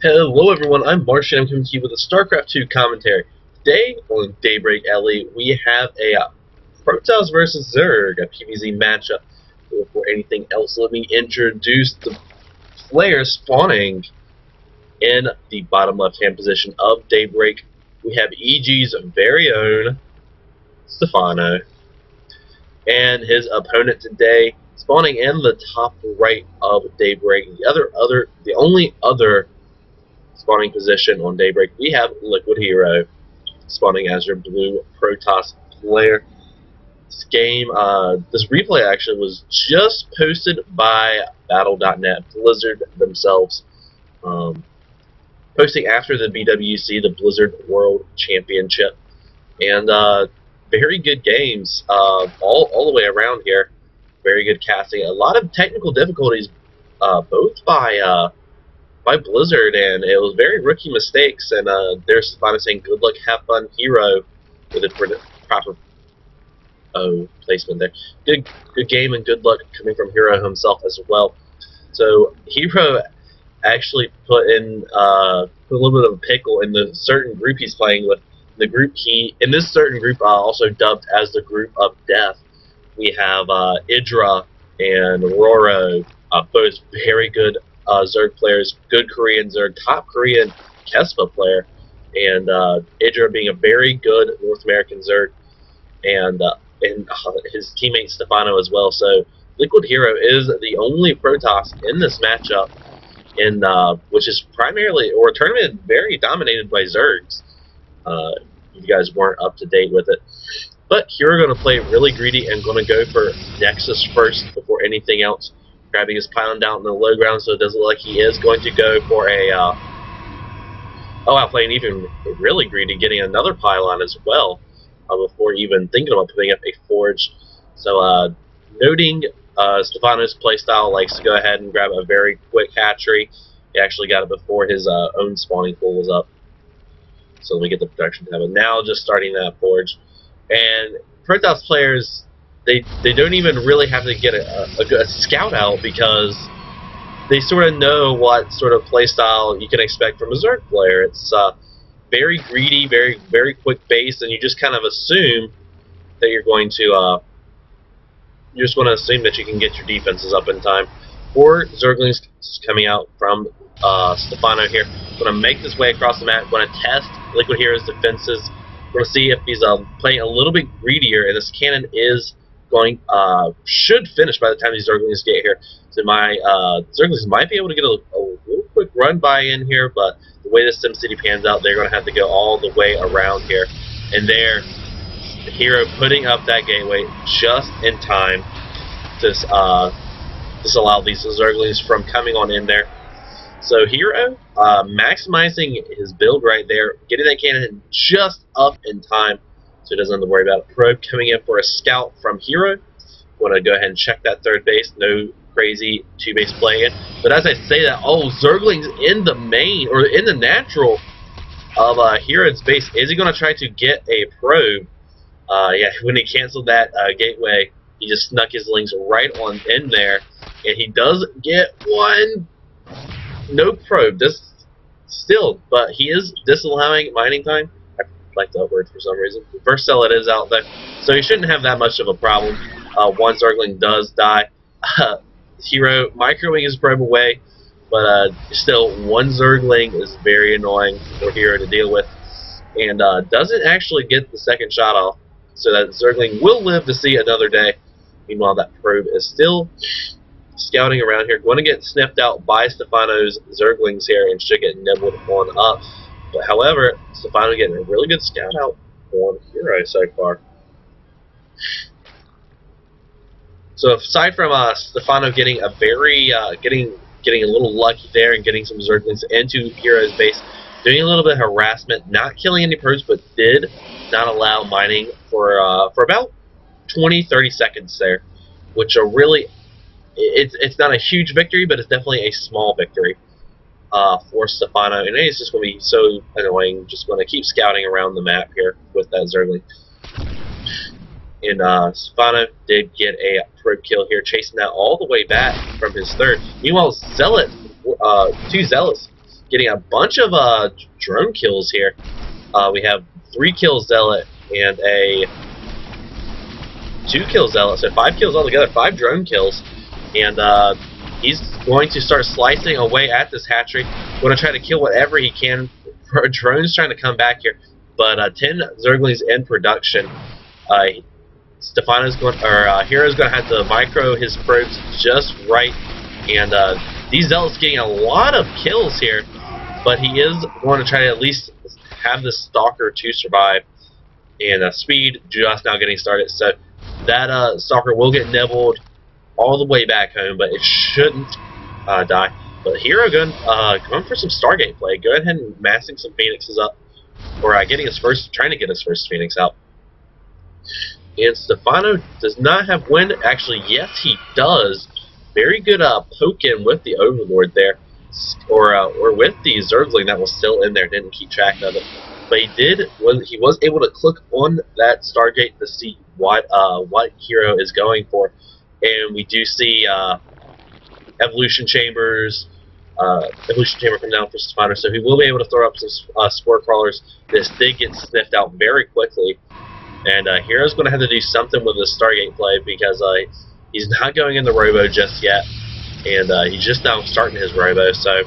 Hello everyone, I'm Martian. I'm coming to you with a StarCraft 2 commentary. Today on Daybreak LE, we have a Protoss versus Zerg, a PvZ matchup. Before anything else, let me introduce the players spawning in the bottom left-hand position of Daybreak. We have EG's very own Stephano, and his opponent today spawning in the top right of Daybreak. The only other spawning position on Daybreak, we have LiquidHero spawning as your blue Protoss player. This game, this replay actually was just posted by Battle.net, Blizzard themselves, posting after the BWC, the Blizzard World Championship, and very good games all the way around here. Very good casting. A lot of technical difficulties, both by Blizzard, and it was very rookie mistakes, and there's Stephano saying good luck, have fun, Hero, with the proper placement there. Good game and good luck coming from Hero himself as well. So Hero actually put in a little bit of a pickle in the certain group he's playing with. The group in this certain group, also dubbed as the group of death, we have Idra and Roro, both very good Zerg players, good Korean Zerg, top Korean Kespa player, and Idra being a very good North American Zerg, and his teammate Stephano as well. So LiquidHero is the only Protoss in this matchup, in which is primarily, or a tournament very dominated by Zergs. You guys weren't up to date with it. But Hero going to play really greedy and going to go for Nexus first before anything else, grabbing his pylon down in the low ground, so it doesn't look like he is going to go for a playing even really greedy, getting another pylon as well, before even thinking about putting up a forge. So noting Stephano's playstyle, likes to go ahead and grab a very quick hatchery. He actually got it before his own spawning pool was up, so we get the production tab. And now just starting that forge. And Protoss players, they don't even really have to get a scout out, because they sort of know what sort of playstyle you can expect from a Zerg player. It's very greedy, very quick base, and you just kind of assume that you're going to you just want to assume that you can get your defenses up in time. 4 Zerglings coming out from Stephano here. Going to make his way across the map. Going to test LiquidHero's defenses. We're going to see if he's playing a little bit greedier, and this cannon is going should finish by the time these Zerglings get here. So my Zerglings might be able to get a little quick run by in here, but the way this SimCity pans out, they're going to have to go all the way around here. And there, the Hero putting up that gateway just in time to disallow these Zerglings from coming on in there. So Hero maximizing his build right there, getting that cannon just up in time so he doesn't have to worry about it. Probe coming in for a scout from Hero. Want to go ahead and check that third base. No crazy 2-base play in. But as I say that, Zerglings in the main, or in the natural of Hero's base. Is he going to try to get a probe? Yeah, when he canceled that gateway, he just snuck his lings right on in there. And he does get one. No probe, but he is disallowing mining time. I like that word for some reason. First cell it is out there, so he shouldn't have that much of a problem. One Zergling does die. Hero microing his probe away, but still, one Zergling is very annoying for Hero to deal with, and doesn't actually get the second shot off, so that Zergling will live to see another day. Meanwhile, that probe is still scouting around here, going to get sniffed out by Stephano's Zerglings here, and should get nibbled on up. But however, Stephano getting a really good scout out on Hero so far. So aside from Stephano getting a very getting a little lucky there and getting some Zerglings into Hero's base, doing a little bit of harassment, not killing any probes, but did not allow mining for about 20-30 seconds there, which are really, it's not a huge victory, but it's definitely a small victory for Stephano, and it's just going to be so annoying. Just going to keep scouting around the map here with that Zergling. And Stephano did get a probe kill here, chasing that all the way back from his third. Meanwhile, Zealot, 2 Zealots getting a bunch of drone kills here. We have 3 kills Zealot and a 2 kills Zealot, so 5 kills altogether, 5 drone kills. And he's going to start slicing away at this hatchery. Going to try to kill whatever he can. Drone's trying to come back here, but 10 Zerglings in production. Hero's going to have to micro his probes just right, and these Zealots getting a lot of kills here, but he is going to try to at least have the Stalker to survive. And speed just now getting started, so that Stalker will get nibbled all the way back home, but it shouldn't die. But Hero going for some Stargate play. Go ahead and massing some Phoenixes up, or trying to get his first Phoenix out. And Stephano does not have wind. Actually, yes, he does. Very good poke in with the Overlord there, or with the Zergling that was still in there. Didn't keep track of it, but he was able to click on that Stargate to see what Hero is going for. And we do see Evolution Chamber come down for Stephano, so he will be able to throw up some Spore Crawlers. This did get sniffed out very quickly, and Hero's going to have to do something with this Stargate play, because he's not going in the Robo just yet, and he's just now starting his Robo, so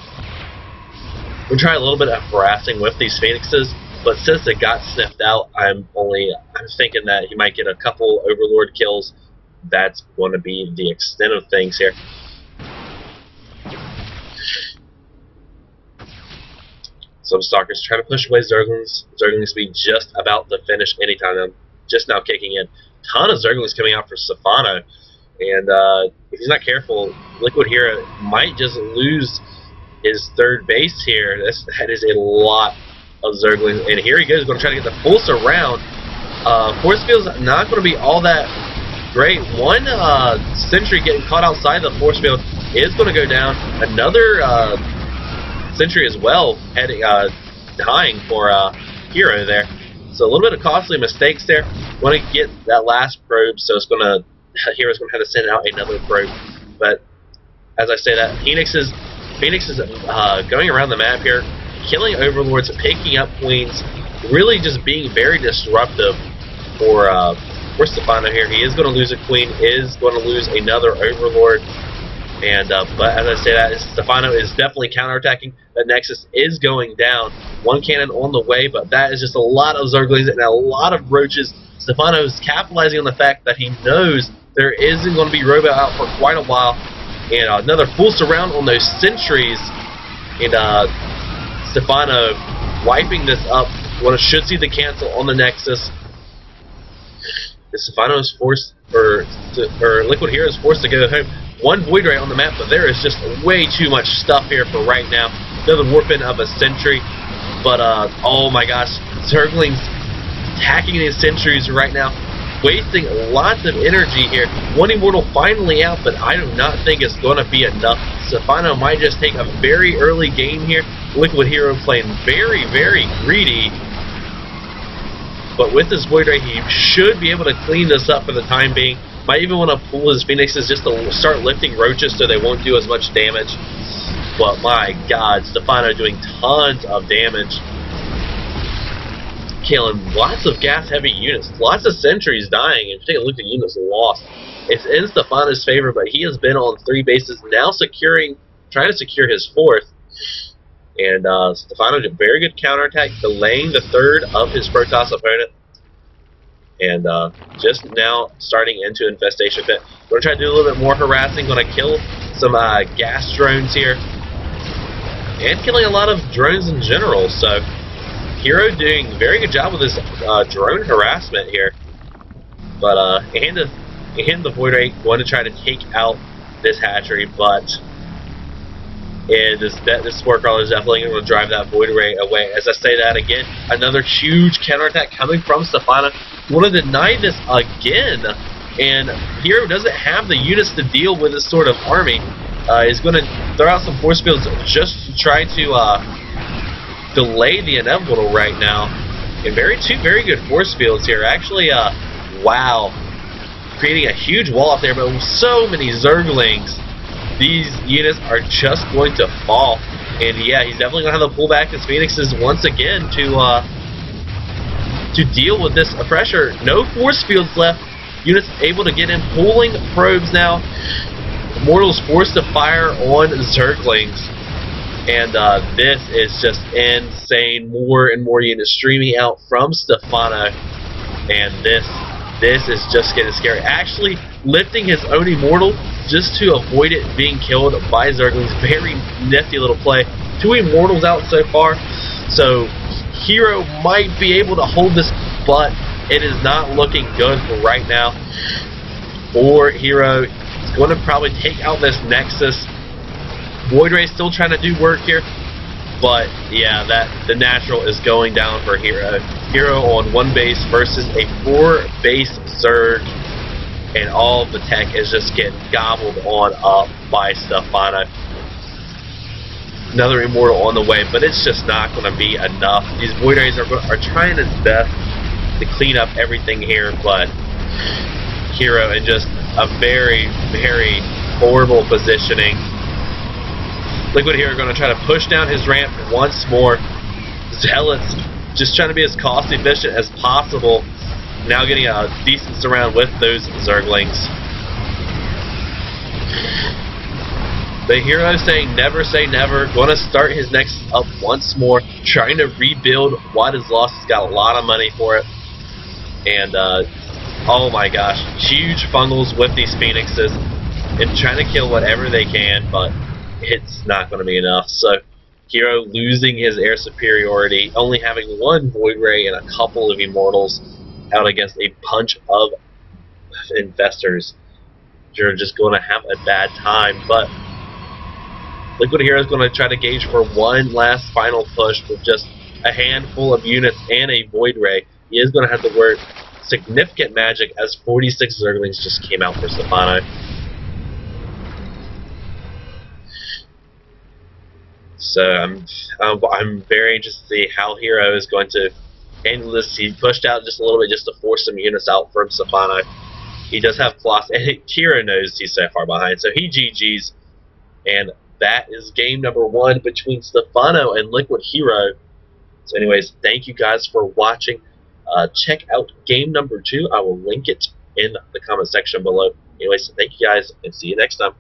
we'll try a little bit of harassing with these Phoenixes. But since it got sniffed out, I'm thinking that he might get a couple Overlord kills. That's going to be the extent of things here. Some Stalkers trying to push away Zerglings. Zerglings speed just about to finish anytime. I'm just now kicking in. Ton of Zerglings coming out for Stephano. And if he's not careful, LiquidHero might just lose his third base here. That is a lot of Zerglings. And here he goes, going to try to get the full surround. Force field's not going to be all that great. One sentry getting caught outside the force field is going to go down. Another sentry as well dying for Hero there. So a little bit of costly mistakes there. Want to get that last probe, so Hero's going to have to send out another probe. But as I say that, Phoenix is going around the map here, killing Overlords, picking up Queens, really just being very disruptive for Stephano here. He is going to lose a Queen, is going to lose another Overlord, and but as I say that, Stephano is definitely counterattacking. The Nexus is going down. One cannon on the way, but that is just a lot of Zerglings and a lot of Roaches. Stephano is capitalizing on the fact that he knows there isn't going to be Robo out for quite a while, and another full surround on those sentries, and Stephano wiping this up. One should see the cancel on the Nexus. Stephano is forced, or LiquidHero is forced to go home. One Void Ray on the map, but there is just way too much stuff here for right now. Another warp-in of a sentry, but oh my gosh, Zerglings attacking these sentries right now, wasting lots of energy here. One Immortal finally out, but I do not think it's going to be enough. Stephano might just take a very early game here. LiquidHero playing very, very greedy. But with this Void Ray, he should be able to clean this up for the time being. Might even want to pull his Phoenixes just to start lifting Roaches so they won't do as much damage. But my god, Stephano doing tons of damage. Killing lots of gas-heavy units. Lots of sentries dying. If you take a look at units lost, it's in Stephano's favor, but he has been on 3 bases, now trying to secure his 4th. And Stephano did a very good counterattack, delaying the 3rd of his Protoss opponent. And just now starting into Infestation Pit. We're going to try to do a little bit more harassing. Going to kill some gas drones here. And killing a lot of drones in general. So Hero doing a very good job with this drone harassment here. But and the Void Ray going to try to take out this hatchery, but this Spore Crawler is definitely going to drive that Void Ray away. As I say that again, another huge counterattack coming from Stephano. Want to deny this again, and Hero doesn't have the units to deal with this sort of army. He's going to throw out some force fields just to try to delay the inevitable right now. And two very good force fields here. Actually, wow, creating a huge wall up there, but with so many Zerglings, these units are just going to fall. And yeah, he's definitely going to have to pull back his Phoenixes once again to deal with this pressure. No force fields left. Units able to get in, pulling probes now. Immortals forced to fire on Zerglings. And this is just insane. More and more units streaming out from Stephano. And this is just getting scary. Actually lifting his own Immortal just to avoid it being killed by Zerglings. Very nifty little play. 2 Immortals out so far. So Hero might be able to hold this, but it is not looking good for right now. For Hero, he's going to probably take out this Nexus. Void Ray still trying to do work here, but yeah, the natural is going down for Hero. Hero on 1 base versus a 4 base Zerg, and all of the tech is just getting gobbled on up by Stephano. Another Immortal on the way, but it's just not going to be enough. These Void Rays are trying his best to clean up everything here, but Hero in just a very, very horrible positioning. LiquidHero going to try to push down his ramp once more. Zealots just trying to be as cost efficient as possible. Now getting a decent surround with those Zerglings. The Hero saying never say never. Going to start his next up once more. Trying to rebuild what is lost. He's got a lot of money for it. And oh my gosh, huge fungals with these Phoenixes. And trying to kill whatever they can, but it's not going to be enough. So Hero losing his air superiority, only having 1 Void Ray and a couple of Immortals out against a bunch of Infestors. You're just going to have a bad time, but LiquidHero is going to try to gauge for one last final push with just a handful of units and a Void Ray. He is going to have to work significant magic as 46 Zerglings just came out for Stephano. So I'm very interested to see how Hero is going to handle this. He pushed out just a little bit just to force some units out from Stephano. He does have Colossus, and Hero knows he's so far behind, so he GG's. And that is game number 1 between Stephano and LiquidHero. So anyways, thank you guys for watching. Check out game number 2. I will link it in the comment section below. Anyways, thank you guys, and see you next time.